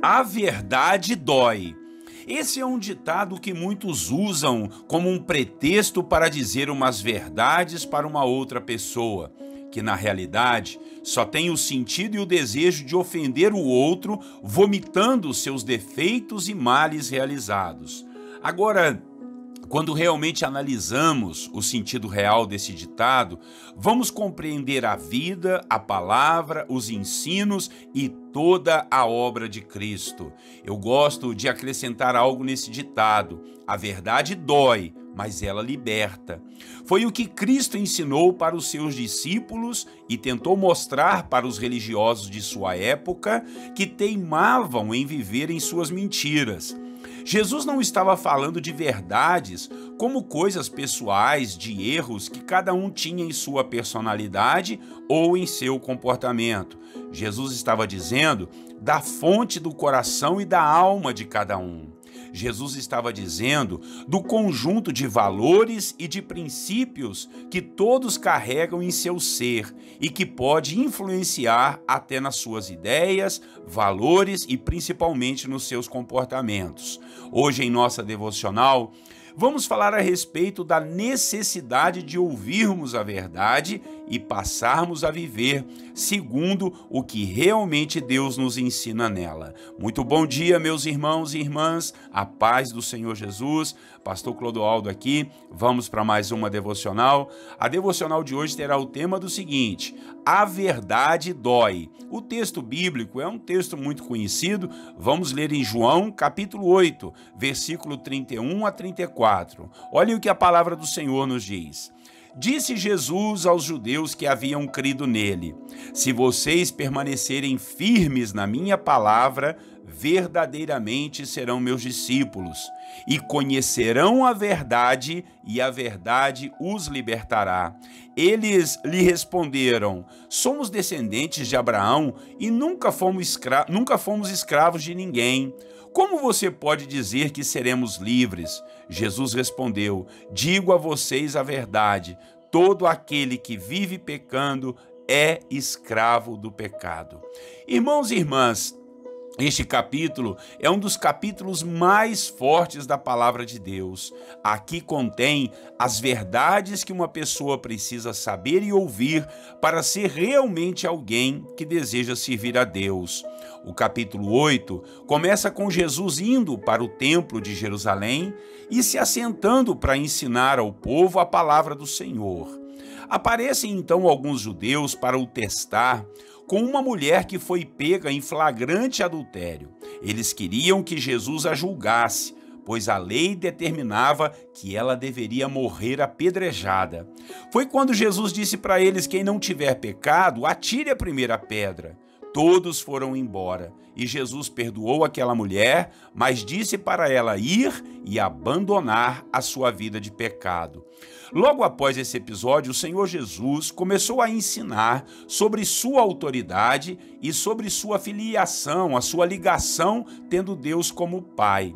A verdade dói. Esse é um ditado que muitos usam como um pretexto para dizer umas verdades para uma outra pessoa, que na realidade só tem o sentido e o desejo de ofender o outro, vomitando seus defeitos e males realizados. Agora, quando realmente analisamos o sentido real desse ditado, vamos compreender a vida, a palavra, os ensinos e toda a obra de Cristo. Eu gosto de acrescentar algo nesse ditado: a verdade dói, mas ela liberta. Foi o que Cristo ensinou para os seus discípulos e tentou mostrar para os religiosos de sua época que teimavam em viver em suas mentiras. Jesus não estava falando de verdades como coisas pessoais, de erros que cada um tinha em sua personalidade ou em seu comportamento. Jesus estava dizendo da fonte do coração e da alma de cada um. Jesus estava dizendo do conjunto de valores e de princípios que todos carregam em seu ser e que pode influenciar até nas suas ideias, valores e principalmente nos seus comportamentos. Hoje, em nossa devocional, vamos falar a respeito da necessidade de ouvirmos a verdade e passarmos a viver segundo o que realmente Deus nos ensina nela. Muito bom dia, meus irmãos e irmãs, a paz do Senhor Jesus. Pastor Clodoaldo aqui, vamos para mais uma devocional. A devocional de hoje terá o tema do seguinte: a verdade dói. O texto bíblico é um texto muito conhecido, vamos ler em João capítulo 8, versículo 31 a 34. Olha o que a palavra do Senhor nos diz. Disse Jesus aos judeus que haviam crido nele: se vocês permanecerem firmes na minha palavra, verdadeiramente serão meus discípulos, e conhecerão a verdade, e a verdade os libertará. Eles lhe responderam: somos descendentes de Abraão e nunca fomos escravos de ninguém. Como você pode dizer que seremos livres? Jesus respondeu: digo a vocês a verdade, todo aquele que vive pecando é escravo do pecado. Irmãos e irmãs, este capítulo é um dos capítulos mais fortes da palavra de Deus. Aqui contém as verdades que uma pessoa precisa saber e ouvir para ser realmente alguém que deseja servir a Deus. O capítulo 8 começa com Jesus indo para o templo de Jerusalém e se assentando para ensinar ao povo a palavra do Senhor. Aparecem então alguns judeus para o testar com uma mulher que foi pega em flagrante adultério. Eles queriam que Jesus a julgasse, pois a lei determinava que ela deveria morrer apedrejada. Foi quando Jesus disse para eles: quem não tiver pecado, atire a primeira pedra. Todos foram embora, e Jesus perdoou aquela mulher, mas disse para ela ir e abandonar a sua vida de pecado. Logo após esse episódio, o Senhor Jesus começou a ensinar sobre sua autoridade e sobre sua filiação, a sua ligação tendo Deus como Pai.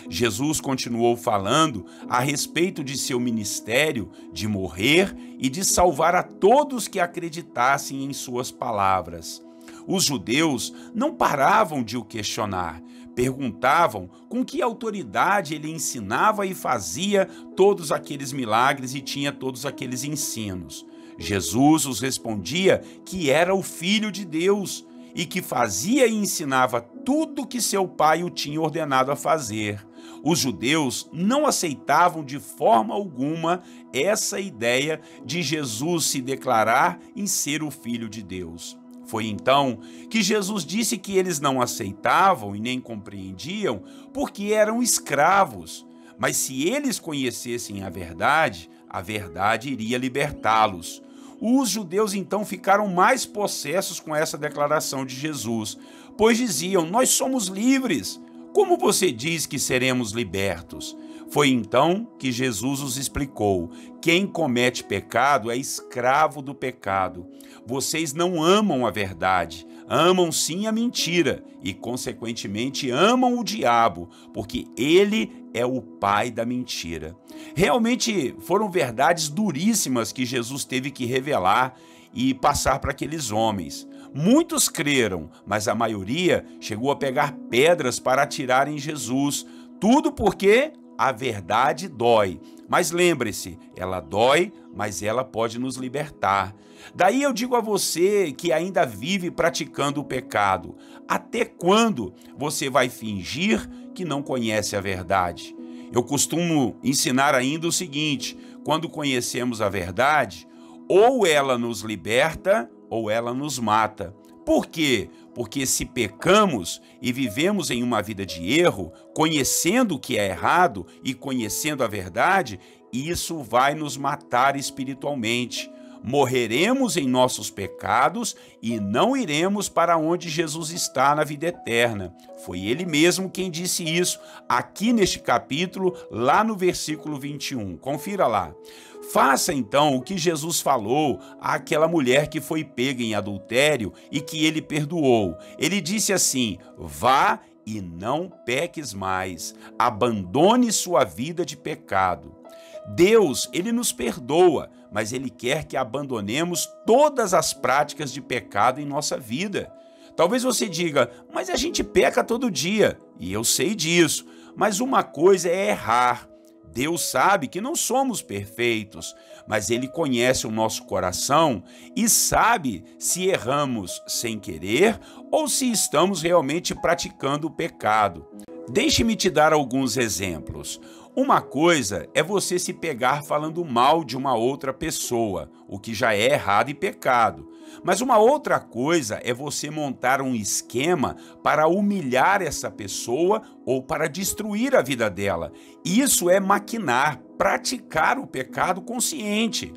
Jesus continuou falando a respeito de seu ministério, de morrer e de salvar a todos que acreditassem em suas palavras. Os judeus não paravam de o questionar, perguntavam com que autoridade ele ensinava e fazia todos aqueles milagres e tinha todos aqueles ensinos. Jesus os respondia que era o Filho de Deus e que fazia e ensinava tudo que seu pai o tinha ordenado a fazer. Os judeus não aceitavam de forma alguma essa ideia de Jesus se declarar em ser o Filho de Deus. Foi então que Jesus disse que eles não aceitavam e nem compreendiam porque eram escravos. Mas se eles conhecessem a verdade iria libertá-los. Os judeus então ficaram mais possessos com essa declaração de Jesus, pois diziam: nós somos livres. Como você diz que seremos libertos? Foi então que Jesus os explicou: quem comete pecado é escravo do pecado. Vocês não amam a verdade, amam sim a mentira e, consequentemente, amam o diabo, porque ele é o pai da mentira. Realmente foram verdades duríssimas que Jesus teve que revelar e passar para aqueles homens. Muitos creram, mas a maioria chegou a pegar pedras para atirar em Jesus. Tudo porque a verdade dói. Mas lembre-se, ela dói, mas ela pode nos libertar. Daí eu digo a você que ainda vive praticando o pecado: até quando você vai fingir que não conhece a verdade? Eu costumo ensinar ainda o seguinte: quando conhecemos a verdade, ou ela nos liberta ou ela nos mata. Por quê? Porque se pecamos e vivemos em uma vida de erro, conhecendo o que é errado e conhecendo a verdade, isso vai nos matar espiritualmente. Morreremos em nossos pecados e não iremos para onde Jesus está na vida eterna. Foi ele mesmo quem disse isso aqui neste capítulo, lá no versículo 21. Confira lá. Faça então o que Jesus falou àquela mulher que foi pega em adultério e que ele perdoou. Ele disse assim: vá e não peques mais, abandone sua vida de pecado. Deus, ele nos perdoa, mas ele quer que abandonemos todas as práticas de pecado em nossa vida. Talvez você diga: mas a gente peca todo dia, e eu sei disso, mas uma coisa é errar. Deus sabe que não somos perfeitos, mas ele conhece o nosso coração e sabe se erramos sem querer ou se estamos realmente praticando o pecado. Deixe-me te dar alguns exemplos. Uma coisa é você se pegar falando mal de uma outra pessoa, o que já é errado e pecado. Mas uma outra coisa é você montar um esquema para humilhar essa pessoa ou para destruir a vida dela. Isso é maquinar, praticar o pecado consciente.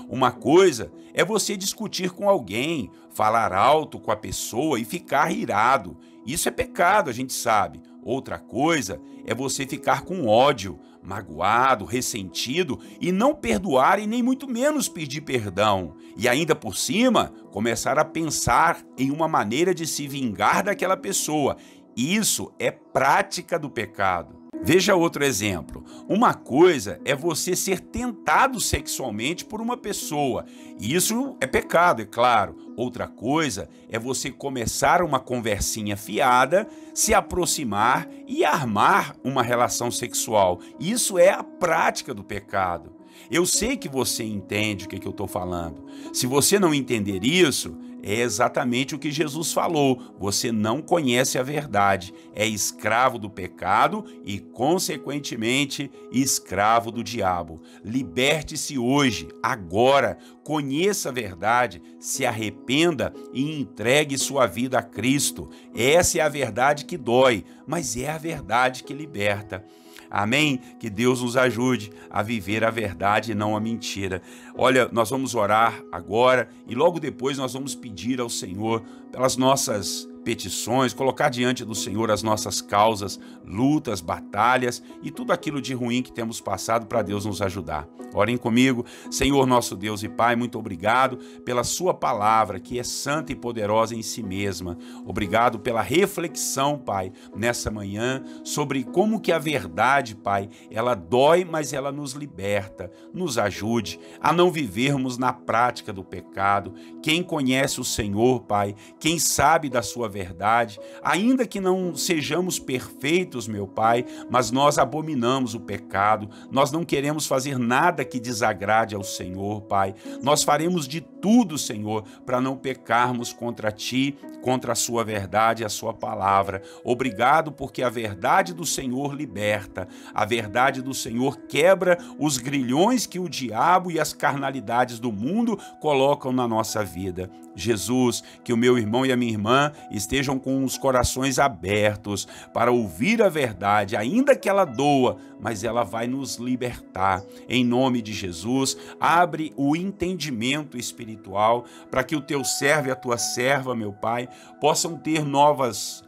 Uma coisa é você discutir com alguém, falar alto com a pessoa e ficar irado. Isso é pecado, a gente sabe. Outra coisa é você ficar com ódio, magoado, ressentido e não perdoar e nem muito menos pedir perdão. E ainda por cima, começar a pensar em uma maneira de se vingar daquela pessoa. Isso é prática do pecado. Veja outro exemplo. Uma coisa é você ser tentado sexualmente por uma pessoa. Isso é pecado, é claro. Outra coisa é você começar uma conversinha fiada, se aproximar e armar uma relação sexual. Isso é a prática do pecado. Eu sei que você entende o que eu estou falando. Se você não entender isso, é exatamente o que Jesus falou. Você não conhece a verdade, é escravo do pecado e, consequentemente, escravo do diabo. Liberte-se hoje, agora, conheça a verdade, se arrependa e entregue sua vida a Cristo. Essa é a verdade que dói, mas é a verdade que liberta. Amém? Que Deus nos ajude a viver a verdade e não a mentira. Olha, nós vamos orar agora e logo depois nós vamos pedir ao Senhor pelas nossas petições, colocar diante do Senhor as nossas causas, lutas, batalhas e tudo aquilo de ruim que temos passado para Deus nos ajudar. Orem comigo. Senhor nosso Deus e Pai, muito obrigado pela sua palavra, que é santa e poderosa em si mesma. Obrigado pela reflexão, Pai, nessa manhã, sobre como que a verdade, Pai, ela dói, mas ela nos liberta. Nos ajude a não vivermos na prática do pecado. Quem conhece o Senhor, Pai, quem sabe da sua verdade, ainda que não sejamos perfeitos, meu Pai, mas nós abominamos o pecado, nós não queremos fazer nada que desagrade ao Senhor, Pai. Nós faremos de tudo, Senhor, para não pecarmos contra Ti, contra a Sua verdade e a Sua palavra. Obrigado porque a verdade do Senhor liberta, a verdade do Senhor quebra os grilhões que o diabo e as carnalidades do mundo colocam na nossa vida. Jesus, que o meu irmão e a minha irmã estejam com os corações abertos para ouvir a verdade, ainda que ela doa, mas ela vai nos libertar. Em nome de Jesus, abre o entendimento espiritual para que o teu servo e a tua serva, meu Pai, possam ter novos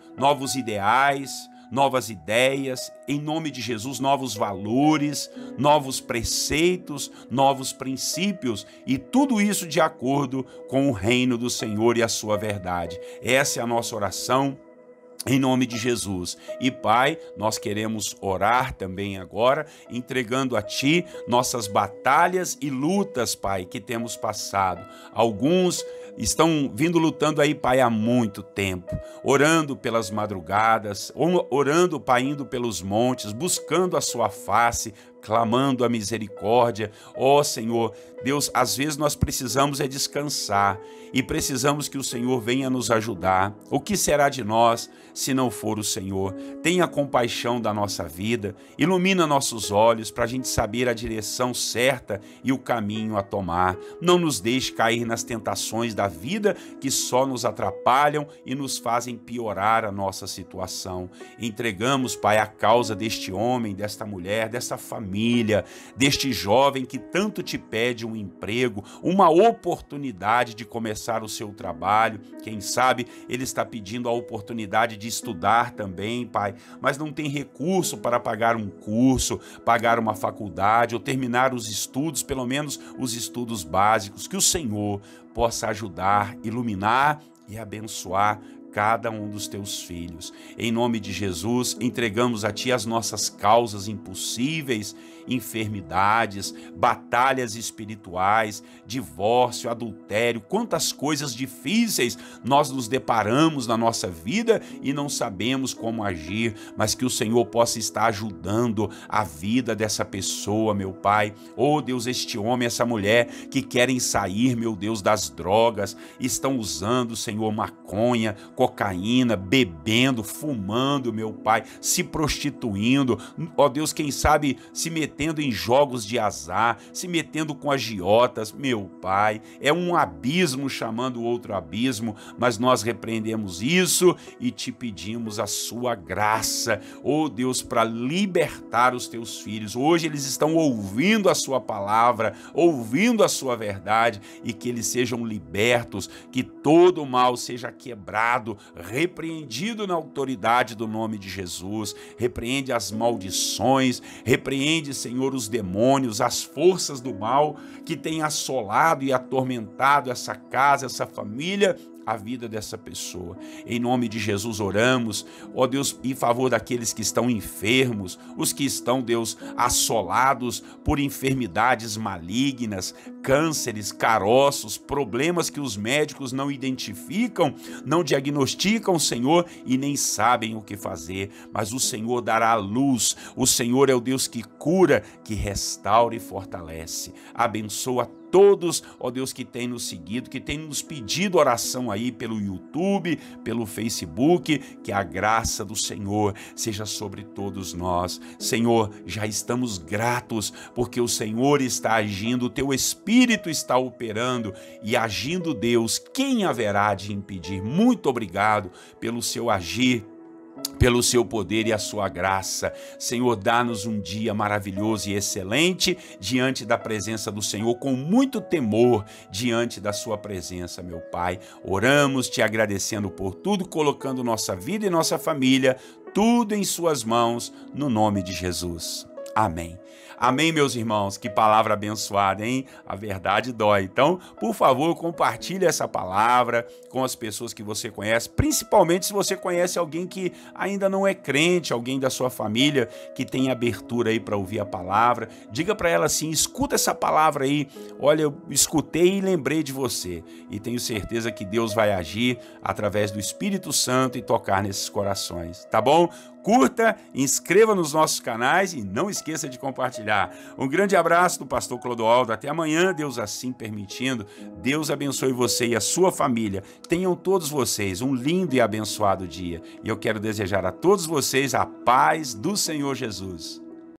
ideais, novas ideias, em nome de Jesus, novos valores, novos preceitos, novos princípios e tudo isso de acordo com o reino do Senhor e a sua verdade. Essa é a nossa oração. Em nome de Jesus. E Pai, nós queremos orar também agora, entregando a Ti nossas batalhas e lutas, Pai, que temos passado. Alguns estão vindo lutando aí, Pai, há muito tempo, orando pelas madrugadas, orando, Pai, indo pelos montes, buscando a sua face, clamando a misericórdia. Ó Senhor, Deus, às vezes nós precisamos é descansar e precisamos que o Senhor venha nos ajudar. O que será de nós se não for o Senhor? Tenha compaixão da nossa vida, ilumina nossos olhos para a gente saber a direção certa e o caminho a tomar. Não nos deixe cair nas tentações da vida que só nos atrapalham e nos fazem piorar a nossa situação. Entregamos, Pai, a causa deste homem, desta mulher, desta família, deste jovem que tanto te pede um emprego, uma oportunidade de começar o seu trabalho. Quem sabe ele está pedindo a oportunidade de estudar também, Pai, mas não tem recurso para pagar um curso, pagar uma faculdade ou terminar os estudos, pelo menos os estudos básicos. Que o Senhor possa ajudar, iluminar e abençoar cada um dos teus filhos. Em nome de Jesus, entregamos a Ti as nossas causas impossíveis, enfermidades, batalhas espirituais, divórcio, adultério, quantas coisas difíceis nós nos deparamos na nossa vida e não sabemos como agir, mas que o Senhor possa estar ajudando a vida dessa pessoa, meu Pai. Oh Deus, este homem, essa mulher que querem sair, meu Deus, das drogas, estão usando, Senhor, maconha, cocaína, bebendo, fumando, meu Pai, se prostituindo, ó Deus, quem sabe se metendo em jogos de azar, se metendo com agiotas, meu Pai, é um abismo chamando outro abismo, mas nós repreendemos isso e te pedimos a sua graça, ó Deus, para libertar os teus filhos. Hoje eles estão ouvindo a sua palavra, ouvindo a sua verdade, e que eles sejam libertos, que todo o mal seja quebrado, repreendido na autoridade do nome de Jesus. Repreende as maldições, repreende, Senhor, os demônios, as forças do mal que têm assolado e atormentado essa casa, essa família, a vida dessa pessoa. Em nome de Jesus oramos, ó Deus, em favor daqueles que estão enfermos, os que estão, Deus, assolados por enfermidades malignas, cânceres, caroços, problemas que os médicos não identificam, não diagnosticam, Senhor, e nem sabem o que fazer, mas o Senhor dará a luz. O Senhor é o Deus que cura, que restaura e fortalece. Abençoa todos, ó Deus, que tem nos seguido, que tem nos pedido oração aí pelo YouTube, pelo Facebook, que a graça do Senhor seja sobre todos nós. Senhor, já estamos gratos, porque o Senhor está agindo, o teu Espírito está operando e agindo, Deus, quem haverá de impedir? Muito obrigado pelo seu agir, pelo seu poder e a sua graça. Senhor, dá-nos um dia maravilhoso e excelente diante da presença do Senhor, com muito temor diante da sua presença, meu Pai. Oramos te agradecendo por tudo, colocando nossa vida e nossa família, tudo em suas mãos, no nome de Jesus. Amém. Amém, meus irmãos. Que palavra abençoada, hein? A verdade dói. Então, por favor, compartilhe essa palavra com as pessoas que você conhece, principalmente se você conhece alguém que ainda não é crente, alguém da sua família que tem abertura aí para ouvir a palavra. Diga para ela assim: escuta essa palavra aí. Olha, eu escutei e lembrei de você. E tenho certeza que Deus vai agir através do Espírito Santo e tocar nesses corações. Tá bom? Curta, inscreva nos nossos canais e não esqueça de compartilhar. Um grande abraço do pastor Clodoaldo. Até amanhã, Deus assim permitindo. Deus abençoe você e a sua família. Tenham todos vocês um lindo e abençoado dia. E eu quero desejar a todos vocês a paz do Senhor Jesus.